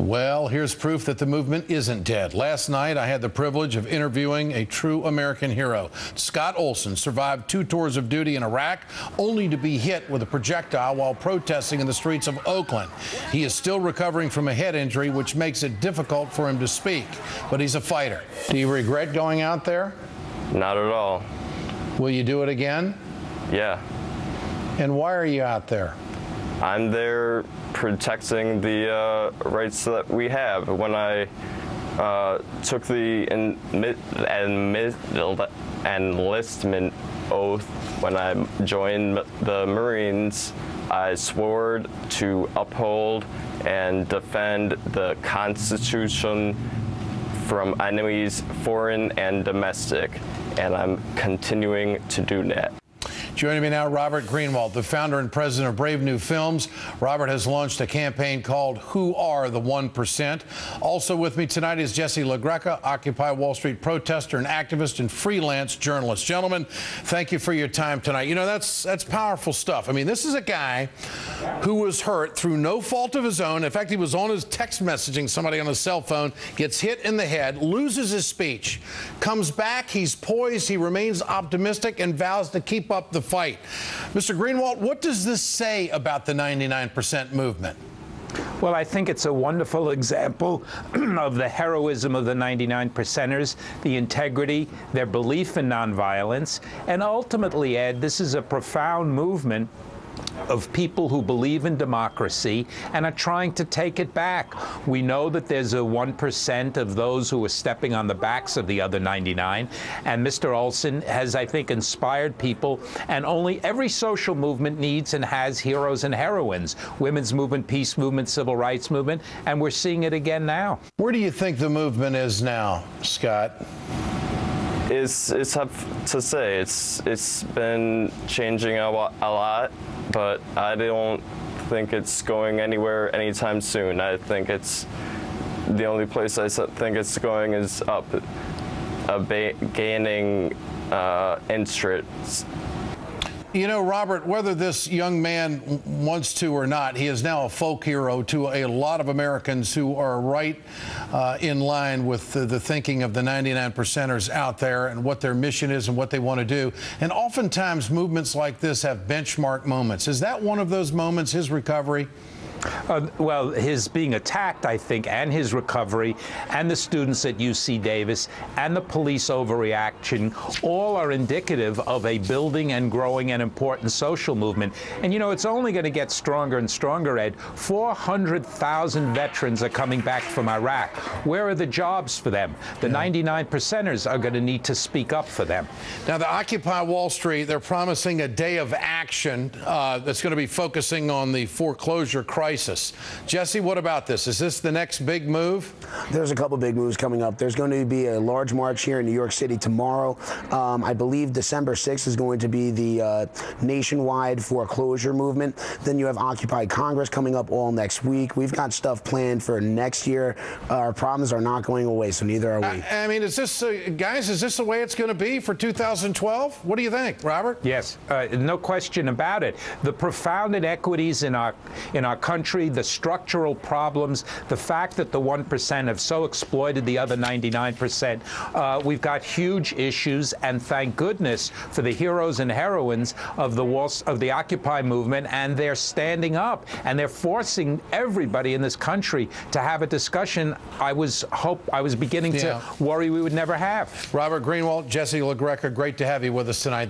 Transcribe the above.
Well, here's proof that the movement isn't dead. Last night, I had the privilege of interviewing a true American hero. Scott Olson survived 2 tours of duty in Iraq, only to be hit with a projectile while protesting in the streets of Oakland. He is still recovering from a head injury, which makes it difficult for him to speak, but he's a fighter. Do you regret going out there? Not at all. Will you do it again? Yeah. And why are you out there? I'm there protecting the rights that we have. When I took the enlistment oath when I joined the Marines, I swore to uphold and defend the Constitution from enemies, foreign and domestic, and I'm continuing to do that. Joining me now, Robert Greenwald, the founder and president of Brave New Films. Robert has launched a campaign called Who Are the 1%? Also with me tonight is Jesse LaGreca, Occupy Wall Street protester and activist and freelance journalist. Gentlemen, thank you for your time tonight. You know, that's powerful stuff. I mean, this is a guy who was hurt through no fault of his own. In fact, he was on his text messaging somebody on his cell phone, gets hit in the head, loses his speech, comes back, he's poised, he remains optimistic and vows to keep up the fight. Mr. Greenwald, what does this say about the 99% movement? Well, I think it's a wonderful example of the heroism of the 99%ers, the integrity, their belief in nonviolence, and ultimately, Ed, this is a profound movement of people who believe in democracy and are trying to take it back. We know that there's a 1% of those who are stepping on the backs of the other 99, and Mr. Olson has, I think, inspired people, and only every social movement needs and has heroes and heroines. Women's movement, peace movement, civil rights movement, and we're seeing it again now. Where do you think the movement is now, Scott? It's tough to say. It's been changing a lot, but I don't think it's going anywhere anytime soon. I think it's the only place I think it's going is up, gaining interest. You know, Robert, whether this young man wants to or not, he is now a folk hero to a lot of Americans who are right in line with the thinking of the 99%ers out there and what their mission is and what they want to do. And oftentimes movements like this have benchmark moments. Is that one of those moments, his recovery? Well, his being attacked, I think, and his recovery, and the students at UC Davis, and the police overreaction, all are indicative of a building and growing and important social movement. And, you know, it's only going to get stronger and stronger, Ed. 400,000 veterans are coming back from Iraq. Where are the jobs for them? The 99%ers are going to need to speak up for them. Now, the Occupy Wall Street, they're promising a day of action that's going to be focusing on the foreclosure crisis. Jesse, what about this? Is this the next big move? There's a couple big moves coming up. There's going to be a large march here in New York City tomorrow. I believe December 6th is going to be the nationwide foreclosure movement. Then you have Occupy Congress coming up all next week. We've got stuff planned for next year. Our problems are not going away, so neither are we. I mean, is this, guys, is this the way it's going to be for 2012? What do you think, Robert? Yes, no question about it. The profound inequities in our country, the structural problems, the fact that the 1% have so exploited the other 99%. We've got huge issues, and thank goodness for the heroes and heroines of the Occupy movement, and they're standing up, and they're forcing everybody in this country to have a discussion I was beginning to worry we would never have. Robert Greenwald, Jesse LaGreca, great to have you with us tonight.